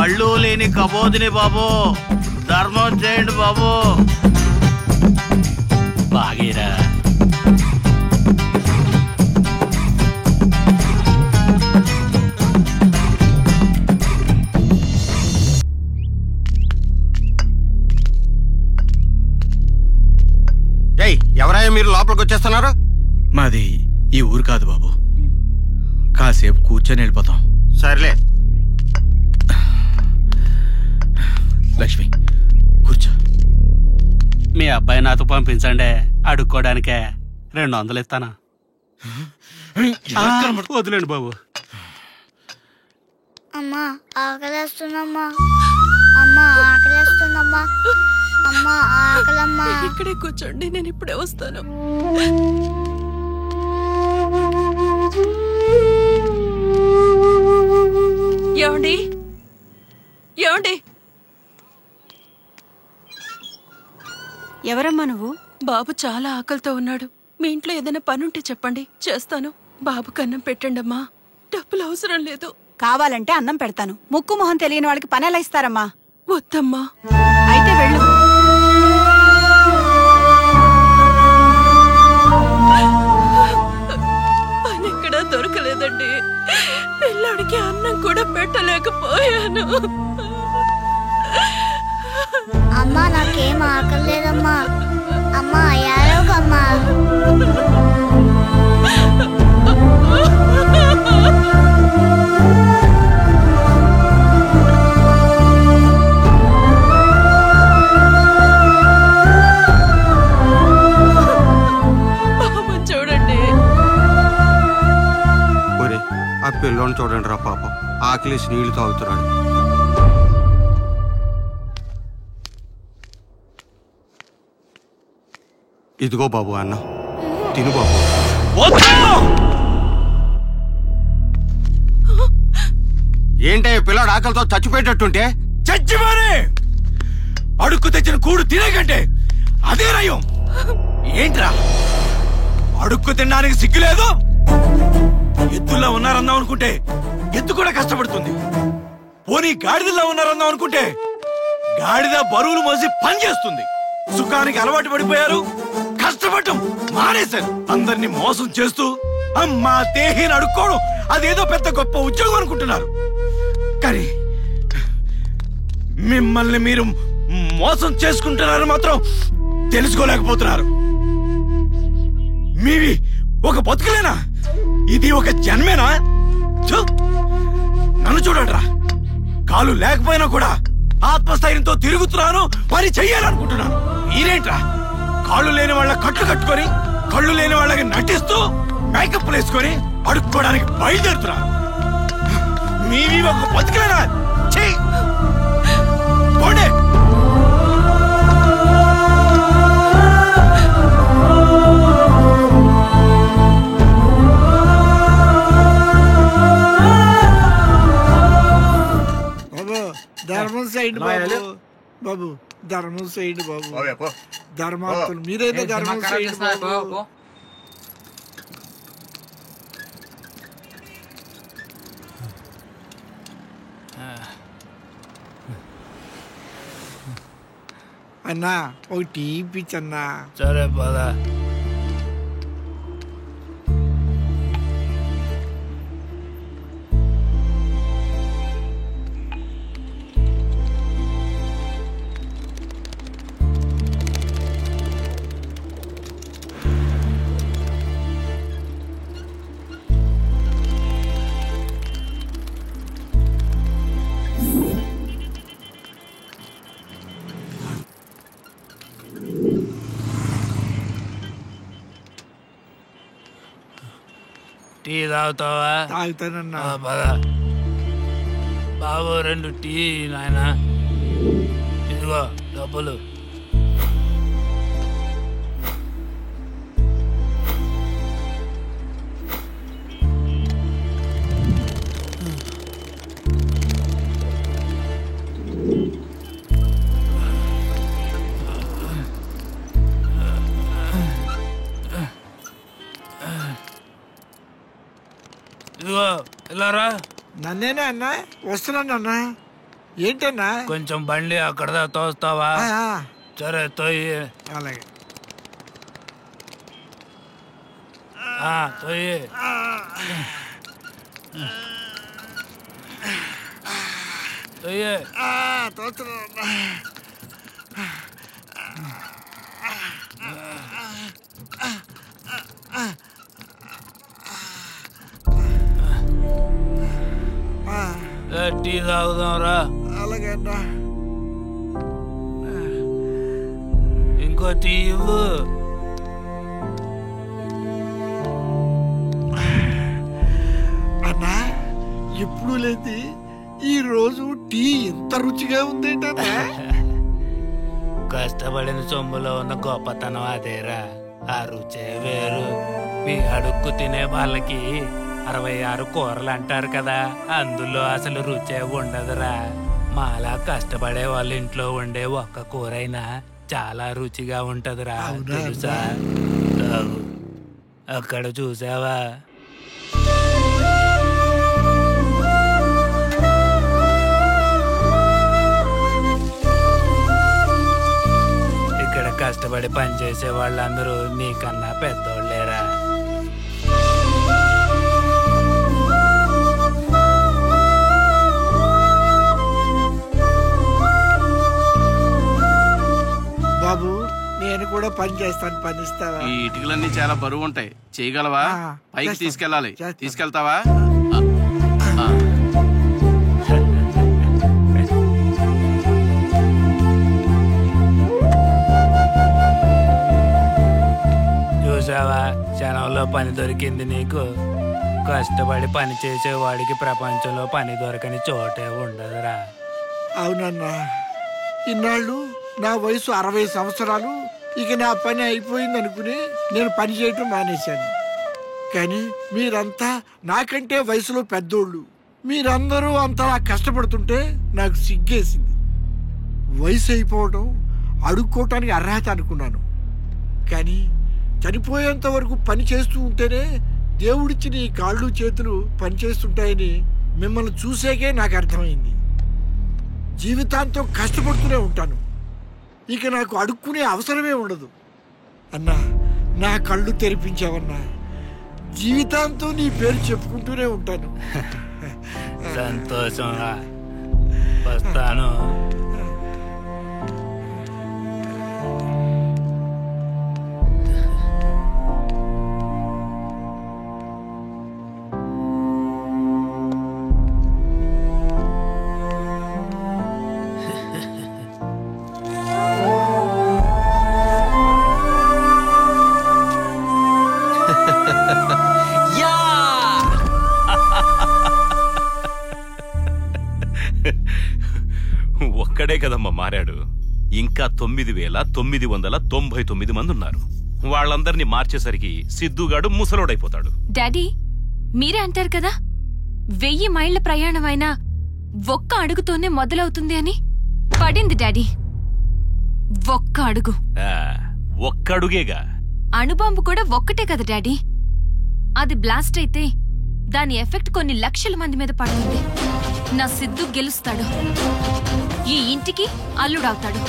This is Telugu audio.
కళ్ళు లేని కబోదిని బాబు, ధర్మం చేయండి బాబు. బాగేరా. ఎవరయ్యా మీరు లోపలికి వచ్చేస్తున్నారు? మాది ఈ ఊరు కాదు బాబు, కాసేపు కూర్చొని వెళ్ళిపోతాం. సర్లే. లక్ష్మి కూర్చో. మీ అబ్బాయి నాతో పంపించండి, అడుక్కోడానికే 200 ఇస్తానా? వదిలేండి బాబు. అమ్మా ఆకలేస్తుందమ్మా, అమ్మా ఆకలేస్తుందమ్మా, అమ్మా ఆకలమ్మా. ఇక్కడే కూర్చోండి, నేను ఇప్పుడే వస్తాను. ఏమండి ఏమండి? ఎవరమ్మా నువ్వు? బాబు చాలా ఆకలితో ఉన్నాడు. మీ ఇంట్లో ఏదైనా పనుంటే చెప్పండి, చేస్తాను. బాబుకి అన్నం పెట్టండమ్మా, డబ్బులు అవసరం లేదు. కావాలంటే అన్నం పెడతాను. ముక్కు మొహం తెలియని వాళ్ళకి పని ఎలా ఇస్తారమ్మా? వద్దమ్మా. అయితే వెళ్ళు. పని ఎక్కడా దొరకలేదండి. పిల్లాడికి అన్నం కూడా పెట్టలేకపోయాను. అమ్మా నాకేం ఆకలేదమ్మా, అమ్మా ఏడవకమ్మా. చూడండి, ఆ పిల్లోని చూడండి రా పాపం, ఆకలేసి నీళ్లు తాగుతున్నాడు. ఇదిగో బాబు అన్న, తిను బాబు. ఏంటే పిల్లాడు ఆకలితో చచ్చిపోయేటట్టుంటే? చచ్చిపోరే! అడుక్కు తెచ్చిన కూడు తినేకంటే అదే నయం. ఏంట్రా అడుక్కు తినడానికి సిగ్గులేదు? ఎద్దుల్లా ఉన్నారన్నావు అనుకుంటే ఎద్దు కూడా కష్టపడుతుంది. పోనీ గాడిదల్లా ఉన్నారన్నావు అనుకుంటే గాడిద బరువులు మోసి పని చేస్తుంది. సుఖానికి అలవాటు పడిపోయారు, కష్టపడటం మానేశారు. అందరినీ మోసం చేస్తూ అమ్మా దేహిని అడుక్కోవడం అదేదో పెద్ద గొప్ప ఉద్యోగం అనుకుంటున్నారు. కానీ మిమ్మల్ని మీరు మోసం చేసుకుంటున్నారు మాత్రం తెలుసుకోలేకపోతున్నారు. మీవి ఒక బతుకులేనా? ఇది ఒక జన్మేనా? నన్ను చూడండిరా, కాలు లేకపోయినా కూడా ఆత్మస్థైర్యంతో తిరుగుతున్నాను, పని చెయ్యాలనుకుంటున్నాను. మీరేంట్రా కాళ్ళు లేని వాళ్ళ కట్లు కట్టుకొని, కళ్ళు లేని వాళ్ళకి నటిస్తూ మేకప్ వేసుకొని అడుక్కోవడానికి బయలుదేరుతున్నారు. మీవి ఒక బతుకులేనా? పోండి. ధర్మం సైడ్ బాబు, బాబు ధర్మం సైడ్ బాబు, ధర్మాత్ములు మీరైతే ధర్మం సైడ్ బాబు. అన్నా ఒక టీ ఇప్పించన్నా. సరే పదా. టీ తాగుతావా? తాగుతానన్నా. పద బాబు, 2 టీ నాయన. ఇదిగో డబ్బులు. ఇదిగో ఇలారా. నన్నేనా అన్నా? వస్తున్నాను అన్నా. ఏంటన్నా? కొంచెం బండి అక్కడ తోస్తావా? సరే తోయి. అలాగే. తోయి. తోయి. తోస్తున్నా. టీ తాగుదాం రా. అలాగే అన్నా. ఇంకో టీ ఇవ్వు. అన్నా ఎప్పుడు లేదు ఈ రోజు టీ ఎంత రుచిగా ఉందేంటన్నా? కష్టపడిన సొమ్ములో ఉన్న గొప్పతనం అదేరా. ఆ రుచే వేరు. మీ అడుక్కు తినే వాళ్ళకి 66 కూరలు అంటారు కదా, అందులో అసలు రుచే ఉండదురా. మాలా కష్టపడే వాళ్ళ ఇంట్లో ఉండే ఒక్క కూరైనా చాలా రుచిగా ఉంటదిరా. తెలుసా? అక్కడ చూసావా? ఇక్కడ కష్టపడి పనిచేసే వాళ్ళందరూ నీకన్నా పెద్దోళ్ళేరా. బాబు నేను కూడా పని చేస్తాను, పని ఇస్తావా? ఈ ఇటుకలన్నీ చాలా బరువు ఉంటాయి, చేయగలవా? పైకి తీసుకెళ్ళాలి, తీసుకెళ్తావా? చూసావా, క్షణంలో పని దొరికింది నీకు. కష్టపడి పని చేసేవాడికి ప్రపంచంలో పని దొరకని చోటే ఉండదురా. అవునన్నా, ఇన్నాళ్ళు నా వయసు 60 సంవత్సరాలు, ఇక నా పని అయిపోయింది అనుకుని నేను పని చేయటం మానేశాను. కానీ మీరంతా నాకంటే వయసులో పెద్దోళ్ళు, మీరందరూ అంతలా కష్టపడుతుంటే నాకు సిగ్గేసింది. వయసు అయిపోవడం అడుక్కోవటానికి అర్హత అనుకున్నాను. కానీ చనిపోయేంత వరకు పని చేస్తూ ఉంటేనే దేవుడిచ్చిన ఈ కాళ్ళు చేతులు పనిచేస్తుంటాయని మిమ్మల్ని చూసాకే నాకు అర్థమైంది. జీవితాంతం కష్టపడుతూనే ఉంటాను, ఇక నాకు అడుక్కునే అవసరమే ఉండదు. అన్నా, నా కళ్ళు తెరిపించావన్నా. జీవితాంతం నీ పేరు చెప్పుకుంటూనే ఉంటాను. సంతోషం. వస్తాను. ఒక్కడే కదమ్మా మారాడు. ఇంకా 9,999 మంది ఉన్నారు. వాళ్ళందరినీ మార్చేసరికి సిద్ధుగాడు ముసలోడైపోతాడు. డాడీ, మీరే అంటారు కదా 1000 మైళ్ళ ప్రయాణమైనా ఒక్క అడుగుతోనే మొదలవుతుంది అని. పడింది డాడీ, ఒక్క అడుగు. ఒక్కడుగేగా. అణుబాంబు కూడా ఒక్కటే కదా డాడీ. అది బ్లాస్ట్ అయితే దాని ఎఫెక్ట్ కొన్ని లక్షల మంది మీద పడుతుంది. నా సిద్ధు గెలుస్తాడు, ఈ ఇంటికి అల్లుడవుతాడు.